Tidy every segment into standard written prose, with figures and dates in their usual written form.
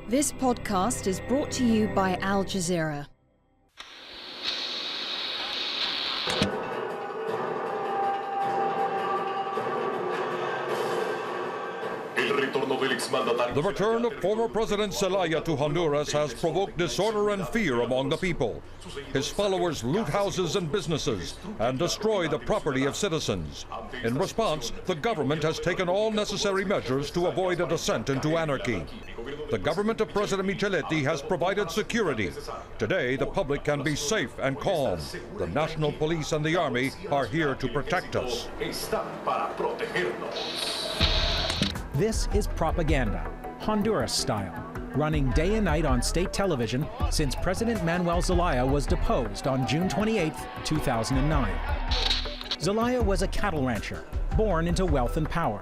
This podcast is brought to you by Al Jazeera. The return of former President Zelaya to Honduras has provoked disorder and fear among the people. His followers loot houses and businesses and destroy the property of citizens. In response, the government has taken all necessary measures to avoid a descent into anarchy. The government of President Micheletti has provided security. Today, the public can be safe and calm. The National Police and the Army are here to protect us. This is propaganda, Honduras style, running day and night on state television since President Manuel Zelaya was deposed on June 28, 2009. Zelaya was a cattle rancher, born into wealth and power.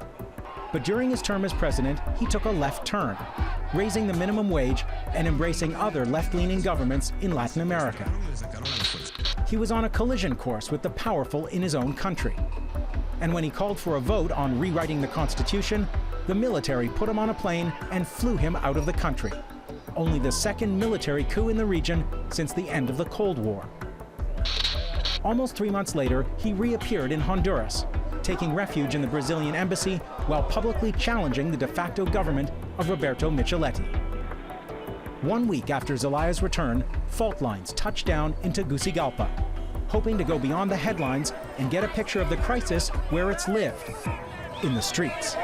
But during his term as president, he took a left turn, raising the minimum wage and embracing other left-leaning governments in Latin America. He was on a collision course with the powerful in his own country. And when he called for a vote on rewriting the Constitution, the military put him on a plane and flew him out of the country. Only the second military coup in the region since the end of the Cold War. Almost 3 months later, he reappeared in Honduras, taking refuge in the Brazilian embassy while publicly challenging the de facto government of Roberto Micheletti. 1 week after Zelaya's return, fault lines touched down into Tegucigalpa, hoping to go beyond the headlines and get a picture of the crisis where it's lived, in the streets.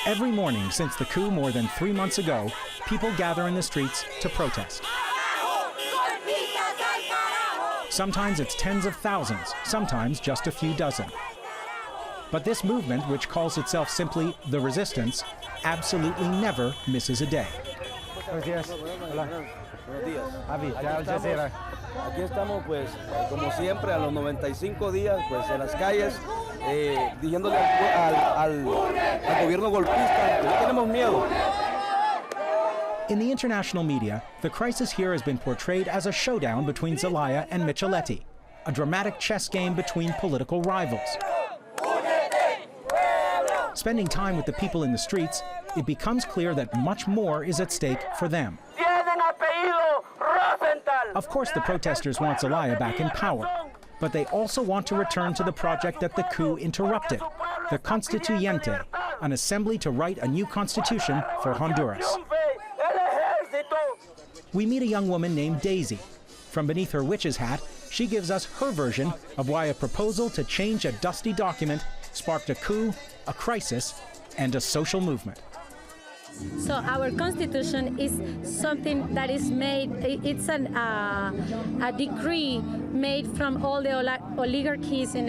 Every morning since the coup more than 3 months ago, people gather in the streets to protest. Sometimes it's tens of thousands, sometimes just a few dozen. But this movement, which calls itself simply the Resistance, absolutely never misses a day. Buenos días. Hola. Buenos días. Avi, de Al Jazeera. Aquí estamos, pues, como siempre, a los 95 días, pues, en las calles, diciéndole al gobierno golpista que no tenemos miedo. In the international media, the crisis here has been portrayed as a showdown between Zelaya and Micheletti, a dramatic chess game between political rivals. Spending time with the people in the streets, it becomes clear that much more is at stake for them. Of course, the protesters want Zelaya back in power, but they also want to return to the project that the coup interrupted, the Constituyente, an assembly to write a new constitution for Honduras. We meet a young woman named Daisy. From beneath her witch's hat, she gives us her version of why a proposal to change a dusty document sparked a coup, a crisis, and a social movement. So our constitution is something that is made, it's a decree made from all the oligarchies in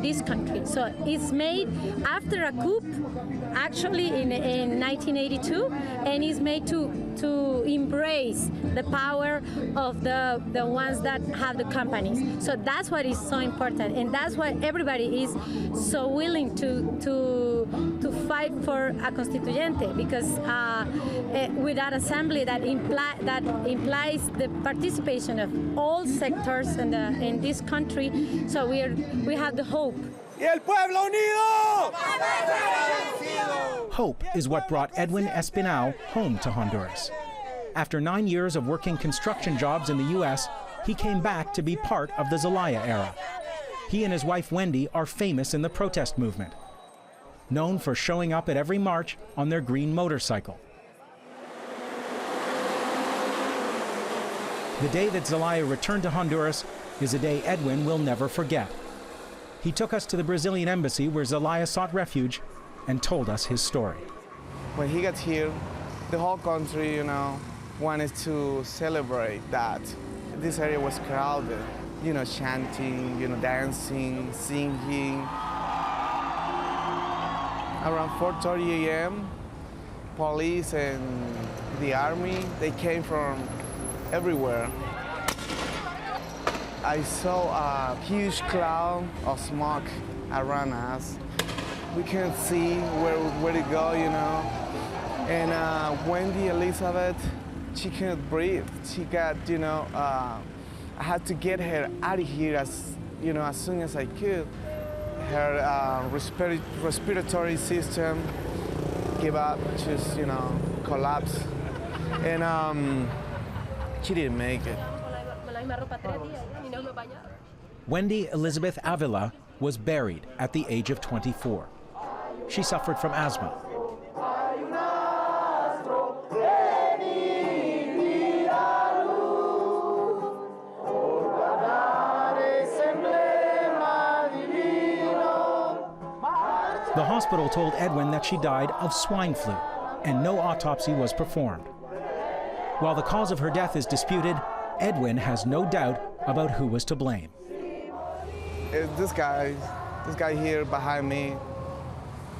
this country. So it's made after a coup, actually in 1982, and it's made to embrace the power of the ones that have the companies. So that's what is so important, and that's why everybody is so willing to fight for a constituyente, because with that assembly that implies the participation of all sectors in this country, so we have the hope. Y el pueblo unido! Hope is what brought Edwin Espinal home to Honduras. After 9 years of working construction jobs in the U.S., he came back to be part of the Zelaya era. He and his wife Wendy are famous in the protest movement, known for showing up at every march on their green motorcycle. The day that Zelaya returned to Honduras is a day Edwin will never forget. He took us to the Brazilian embassy where Zelaya sought refuge and told us his story. When he got here, the whole country, wanted to celebrate that. This area was crowded, chanting, dancing, singing. around 4:30 a.m., police and the army, they came from everywhere. I saw a huge cloud of smoke around us. We can't see where to go, you know. And Wendy Elizabeth, she can't breathe. She got, you know, I had to get her out of here as soon as I could. Her respiratory system gave up, just, you know, collapsed. And she didn't make it. Wendy Elizabeth Avila was buried at the age of 24. She suffered from asthma. The hospital told Edwin that she died of swine flu, and no autopsy was performed. While the cause of her death is disputed, Edwin has no doubt about who was to blame. This guy here behind me,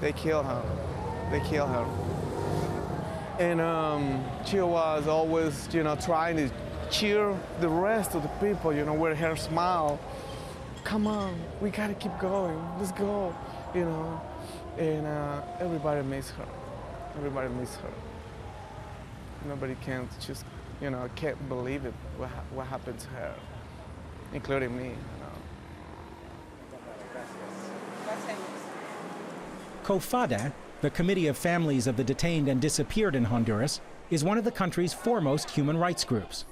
they killed her. They killed her. And she was always, you know, trying to cheer the rest of the people, you know, with her smile. Come on, we gotta keep going. Let's go, you know. And everybody missed her. Everybody missed her. Nobody can't just, you know, can't believe it, what happened to her, including me, you know. COFADE, the Committee of Families of the Detained and Disappeared in Honduras, is one of the country's foremost human rights groups.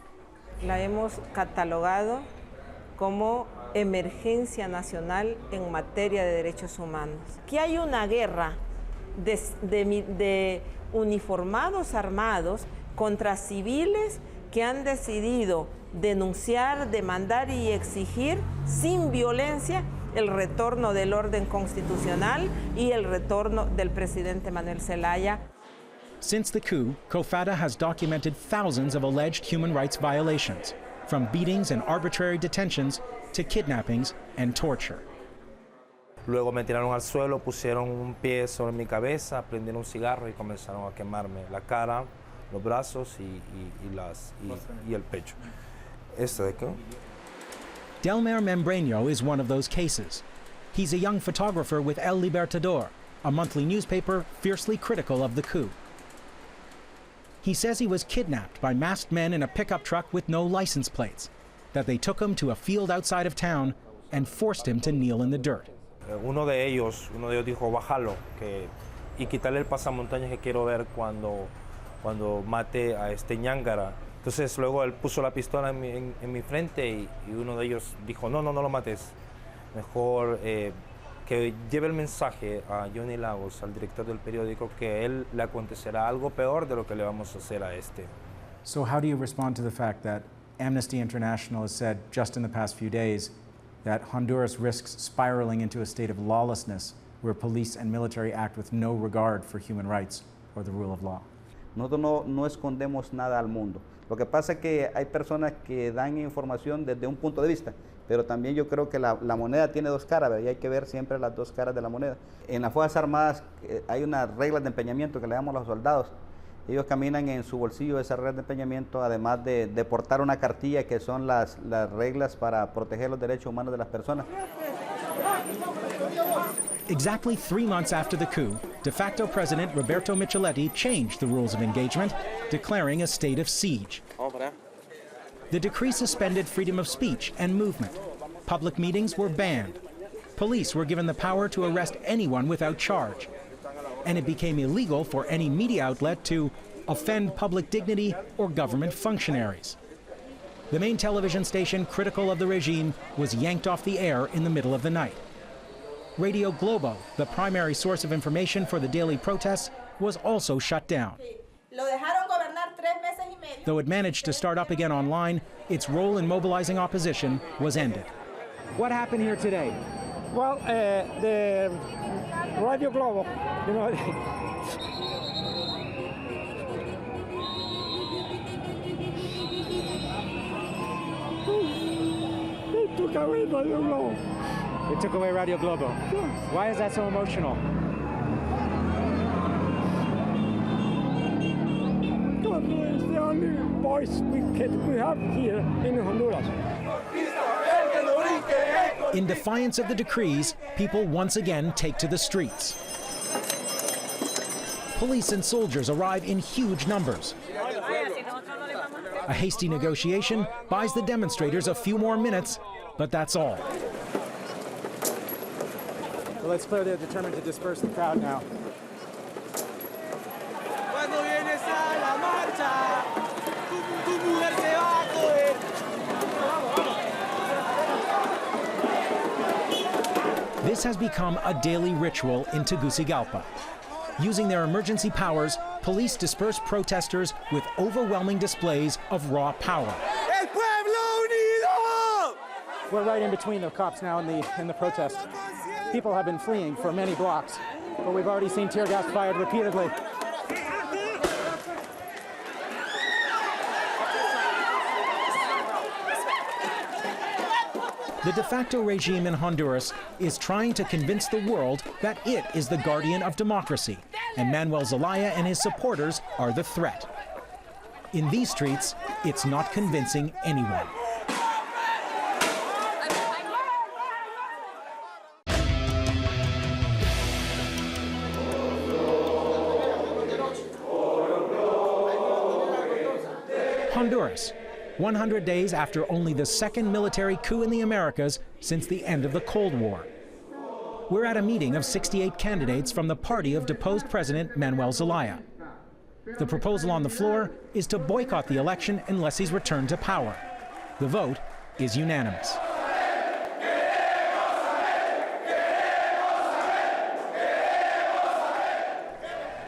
La hemos catalogado como emergencia nacional en materia de derechos humanos. Que hay una guerra de uniformados armados contra civiles que han decidido denunciar, demandar y exigir sin violencia el retorno del orden constitucional y el retorno del presidente Manuel Zelaya. Since the coup, COFADE has documented thousands of alleged human rights violations, from beatings and arbitrary detentions to kidnappings and torture. Luego me tiraron al suelo, pusieron un pie sobre mi cabeza, prendieron un cigarro y comenzaron a quemarme la cara, los brazos y el pecho. ¿Esto de qué? Delmer Membreño is one of those cases. He's a young photographer with El Libertador, a monthly newspaper fiercely critical of the coup. He says he was kidnapped by masked men in a pickup truck with no license plates, that they took him to a field outside of town and forced him to kneel in the dirt. Uno de ellos dijo, bájalo, y quitarle el pasamontañas que quiero ver cuando mate a este ñángara. Entonces luego él puso la pistola en mi frente y uno de ellos dijo, no lo mates. Mejor que lleve el mensaje a Johnny Lagos, al director del periódico, que él le acontecerá algo peor de lo que le vamos a hacer a este. So how do you respond to the fact that Amnesty International has said just in the past few days that Honduras risks spiraling into a state of lawlessness where police and military act with no regard for human rights or the rule of law? Nosotros no escondemos nada al mundo. Lo que pasa es que hay personas que dan información desde un punto de vista, pero también yo creo que la moneda tiene dos caras, ¿verdad? Y hay que ver siempre las dos caras de la moneda. En las Fuerzas Armadas hay unas reglas de empeñamiento que le damos a los soldados. Ellos caminan en su bolsillo esas reglas de empeñamiento, además de portar una cartilla que son las reglas para proteger los derechos humanos de las personas. Exactly 3 months after the coup, de facto President Roberto Micheletti changed the rules of engagement, declaring a state of siege. The decree suspended freedom of speech and movement. Public meetings were banned. Police were given the power to arrest anyone without charge. And it became illegal for any media outlet to offend public dignity or government functionaries. The main television station critical of the regime was yanked off the air in the middle of the night. Radio Globo, the primary source of information for the daily protests, was also shut down. Though it managed to start up again online, its role in mobilizing opposition was ended. What happened here today? Well, the Radio Globo, you know. They took away Radio Globo. They took away Radio Globo. Yeah. Why is that so emotional? is the only voice we have here in Honduras. In defiance of the decrees, people once again take to the streets. Police and soldiers arrive in huge numbers. A hasty negotiation buys the demonstrators a few more minutes, but that's all. Well, it's clear they're determined to disperse the crowd now. This has become a daily ritual in Tegucigalpa. Using their emergency powers, police disperse protesters with overwhelming displays of raw power. El pueblo unido! We're right in between the cops now in the protest. People have been fleeing for many blocks, but we've already seen tear gas fired repeatedly. The de facto regime in Honduras is trying to convince the world that it is the guardian of democracy, and Manuel Zelaya and his supporters are the threat. In these streets, it's not convincing anyone. Honduras, 100 days after only the second military coup in the Americas since the end of the Cold War. We're at a meeting of 68 candidates from the party of deposed President Manuel Zelaya. The proposal on the floor is to boycott the election unless he's returned to power. The vote is unanimous.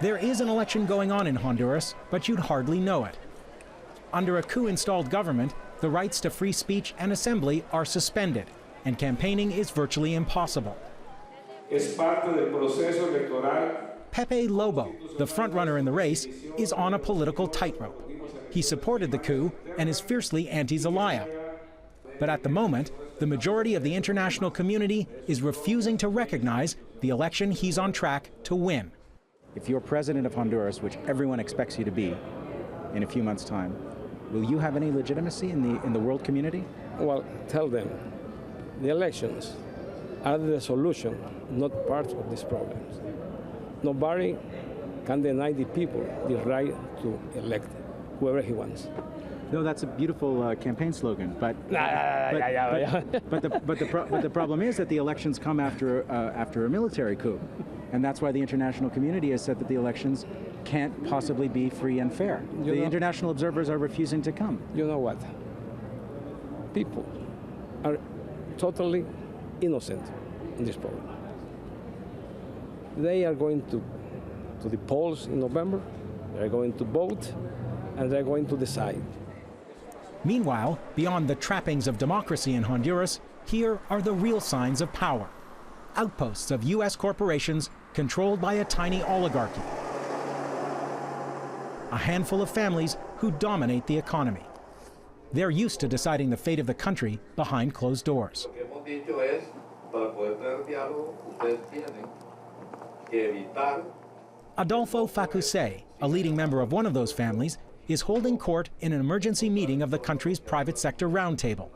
There is an election going on in Honduras, but you'd hardly know it. Under a coup-installed government, the rights to free speech and assembly are suspended, and campaigning is virtually impossible. Pepe Lobo, the frontrunner in the race, is on a political tightrope. He supported the coup and is fiercely anti-Zelaya. But at the moment, the majority of the international community is refusing to recognize the election he's on track to win. If you're president of Honduras, which everyone expects you to be in a few months' time, will you have any legitimacy in the world community? Well, tell them the elections are the solution, not part of these problems. Nobody can deny the people the right to elect whoever he wants. No, that's a beautiful campaign slogan, but the problem is that the elections come after a military coup, and that's why the international community has said that the elections can't possibly be free and fair. The international observers are refusing to come. You know what? People are totally innocent in this problem. They are going to the polls in November, they're going to vote, and they're going to decide. Meanwhile, beyond the trappings of democracy in Honduras, here are the real signs of power. Outposts of U.S. corporations controlled by a tiny oligarchy. A handful of families who dominate the economy. They're used to deciding the fate of the country behind closed doors. Adolfo Facusé, a leading member of one of those families, is holding court in an emergency meeting of the country's private sector roundtable.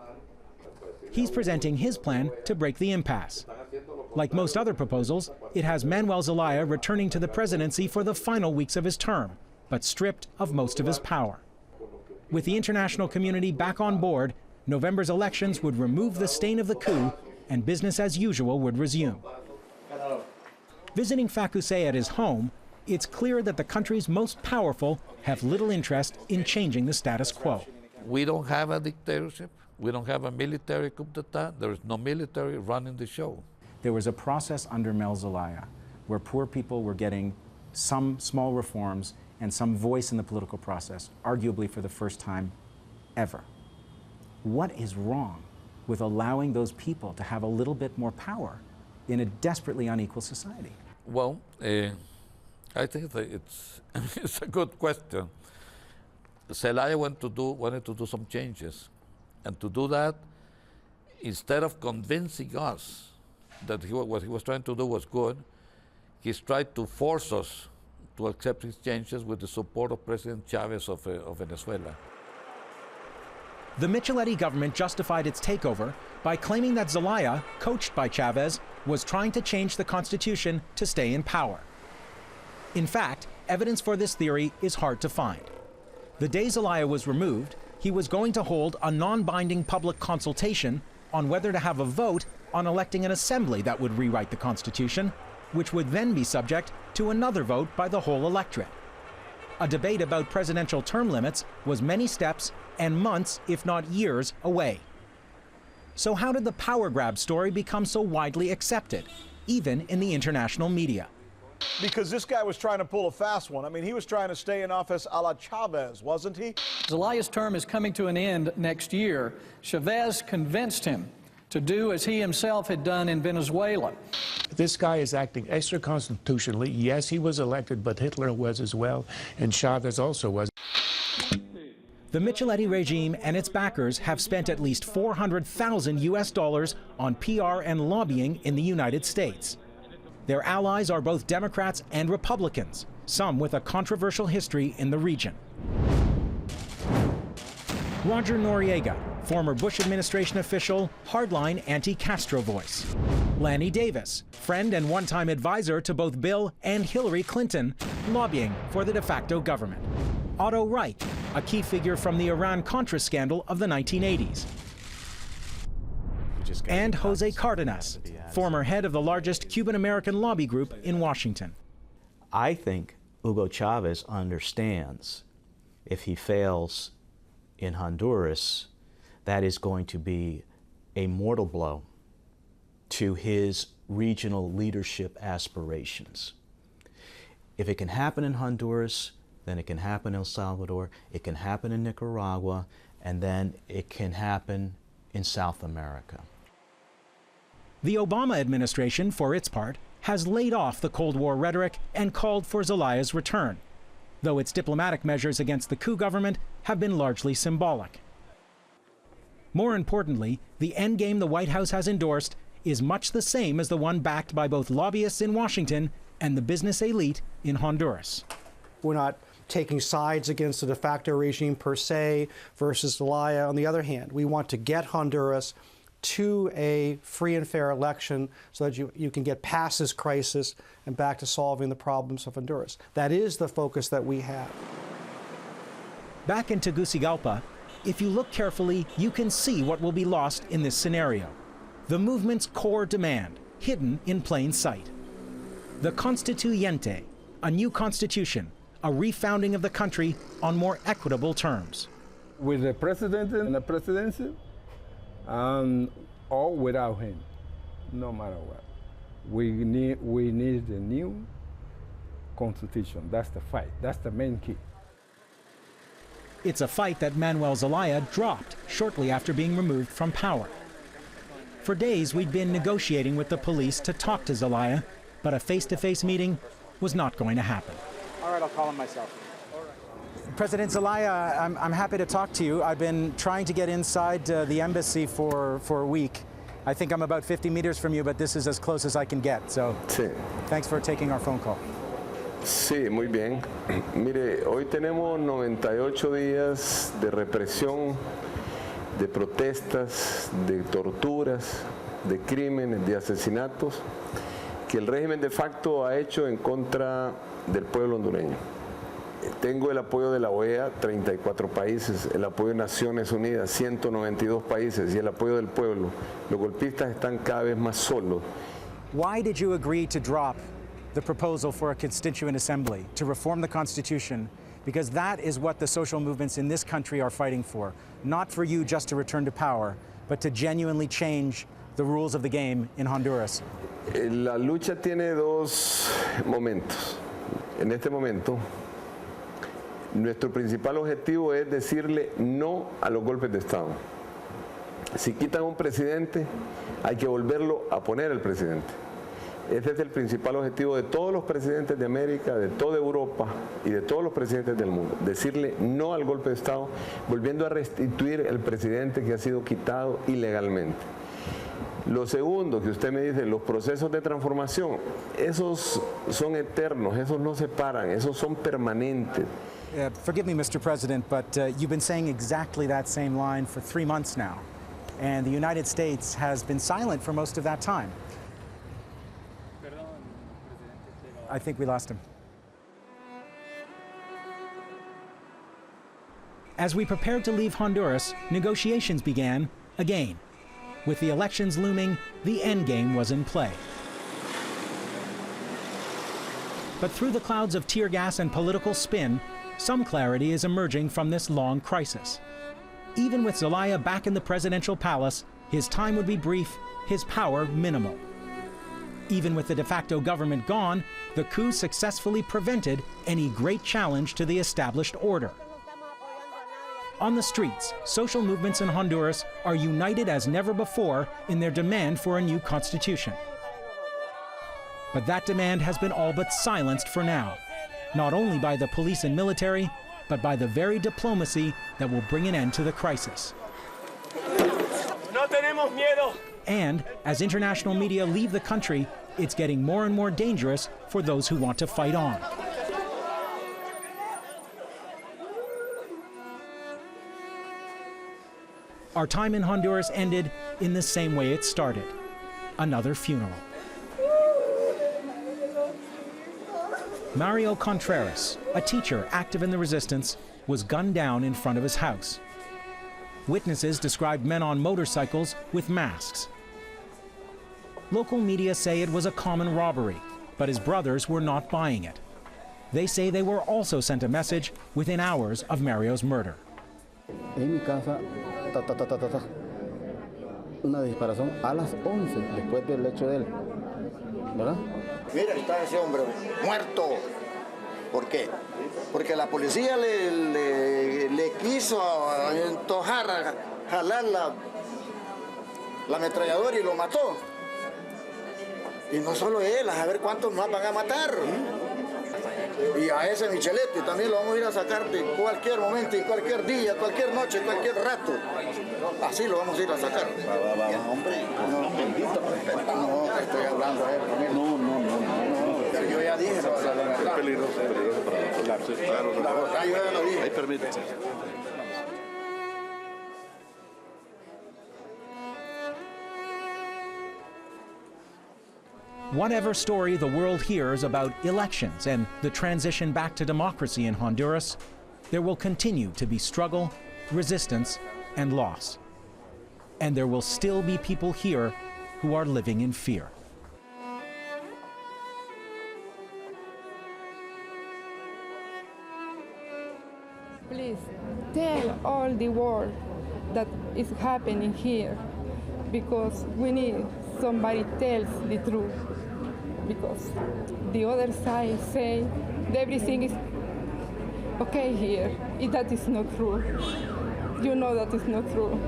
He's presenting his plan to break the impasse. Like most other proposals, it has Manuel Zelaya returning to the presidency for the final weeks of his term, but stripped of most of his power. With the international community back on board, November's elections would remove the stain of the coup and business as usual would resume. Visiting Facusé at his home, it's clear that the country's most powerful have little interest in changing the status quo. We don't have a dictatorship. We don't have a military coup d'etat. There is no military running the show. There was a process under Mel Zelaya where poor people were getting some small reforms and some voice in the political process, arguably for the first time ever. What is wrong with allowing those people to have a little bit more power in a desperately unequal society? Well, I think that it's a good question. Zelaya wanted to do some changes. And to do that, instead of convincing us that what he was trying to do was good, he's tried to force us to accept exchanges with the support of President Chavez of Venezuela. The Micheletti government justified its takeover by claiming that Zelaya, coached by Chavez, was trying to change the constitution to stay in power. In fact, evidence for this theory is hard to find. The day Zelaya was removed, he was going to hold a non-binding public consultation on whether to have a vote on electing an assembly that would rewrite the constitution, which would then be subject to another vote by the whole electorate. A debate about presidential term limits was many steps and months, if not years, away. So how did the power grab story become so widely accepted, even in the international media? Because this guy was trying to pull a fast one. I mean, he was trying to stay in office a la Chavez, wasn't he? Zelaya's term is coming to an end next year. Chavez convinced him to do as he himself had done in Venezuela. This guy is acting extra-constitutionally. Yes, he was elected, but Hitler was as well, and Chavez also was. The Micheletti regime and its backers have spent at least $400,000 US on PR and lobbying in the United States. Their allies are both Democrats and Republicans, some with a controversial history in the region. Roger Noriega, former Bush administration official, hardline anti-Castro voice. Lanny Davis, friend and one-time advisor to both Bill and Hillary Clinton, lobbying for the de facto government. Otto Reich, a key figure from the Iran-Contra scandal of the 1980s. And Jose Cardenas, former head of the largest Cuban-American lobby group in Washington. I think Hugo Chavez understands if he fails in Honduras, that is going to be a mortal blow to his regional leadership aspirations. If it can happen in Honduras, then it can happen in El Salvador, it can happen in Nicaragua, and then it can happen in South America. The Obama administration, for its part, has laid off the Cold War rhetoric and called for Zelaya's return, though its diplomatic measures against the coup government have been largely symbolic. More importantly, the endgame the White House has endorsed is much the same as the one backed by both lobbyists in Washington and the business elite in Honduras. We're not taking sides against the de facto regime per se versus Zelaya. On the other hand, we want to get Honduras to a free and fair election so that you can get past this crisis and back to solving the problems of Honduras. That is the focus that we have. Back in Tegucigalpa, if you look carefully, you can see what will be lost in this scenario. The movement's core demand, hidden in plain sight. The Constituyente, a new constitution, a refounding of the country on more equitable terms. With the president and the presidency, or without him, no matter what. We need a new constitution. That's the fight. That's the main key. It's a fight that Manuel Zelaya dropped shortly after being removed from power. For days, we'd been negotiating with the police to talk to Zelaya, but a face-to-face meeting was not going to happen. All right, I'll call him myself. President Zelaya, I'm happy to talk to you. I've been trying to get inside the embassy for a week. I think I'm about 50 meters from you, but this is as close as I can get. So thanks for taking our phone call. Sí, muy bien. Mire, hoy tenemos 98 días de represión, de protestas, de torturas, de crímenes, de asesinatos que el régimen de facto ha hecho en contra del pueblo hondureño. Tengo el apoyo de la OEA, 34 países, el apoyo de Naciones Unidas, 192 países y el apoyo del pueblo. Los golpistas están cada vez más solos. Why did you agree to drop the proposal for a constituent assembly, to reform the Constitution? Because that is what the social movements in this country are fighting for. Not for you just to return to power, but to genuinely change the rules of the game in Honduras. La lucha tiene dos momentos. En este momento, nuestro principal objetivo es decirle no a los golpes de Estado. Si quitan un presidente, hay que volverlo a poner el presidente. Este es el principal objetivo de todos los presidentes de América, de toda Europa y de todos los presidentes del mundo. Decirle no al golpe de Estado, volviendo a restituir el presidente que ha sido quitado ilegalmente. Lo segundo que usted me dice, los procesos de transformación, esos son eternos, esos no se paran, esos son permanentes. Forgive me, Mr. President, but you've been saying exactly that same line for 3 months now, and the United States has been silent for most of that time. I think we lost him. As we prepared to leave Honduras, negotiations began again. With the elections looming, the endgame was in play. But through the clouds of tear gas and political spin, some clarity is emerging from this long crisis. Even with Zelaya back in the presidential palace, his time would be brief, his power minimal. Even with the de facto government gone, the coup successfully prevented any great challenge to the established order. On the streets, social movements in Honduras are united as never before in their demand for a new constitution. But that demand has been all but silenced for now, not only by the police and military, but by the very diplomacy that will bring an end to the crisis. No tenemos miedo. And as international media leave the country, it's getting more and more dangerous for those who want to fight on. Our time in Honduras ended in the same way it started, another funeral. Mario Contreras, a teacher active in the resistance, was gunned down in front of his house. Witnesses described men on motorcycles with masks. Local media say it was a common robbery, but his brothers were not buying it. They say they were also sent a message within hours of Mario's murder. En mi casa, una disparación a las 11 después del hecho de él, ¿verdad? Mira, está ese hombre muerto. ¿Por qué? Porque la policía le quiso antojar, jalar la ametralladora y lo mató. Y no solo él, a ver cuántos más van a matar. Y a ese Micheletti también lo vamos a ir a sacar de cualquier momento, en cualquier día, cualquier noche, cualquier rato. Así lo vamos a ir a sacar. Hombre, no, bendito respeto. No, estoy hablando a él. No. Yo ya dije. Es peligroso para nosotros. Claro. Yo ya lo dije. Ahí permítese. Whatever story the world hears about elections and the transition back to democracy in Honduras, there will continue to be struggle, resistance, and loss. And there will still be people here who are living in fear. Please tell all the world that is happening here, because we need somebody tells the truth. Because the other side say everything is okay here. That is not true. You know that is not true.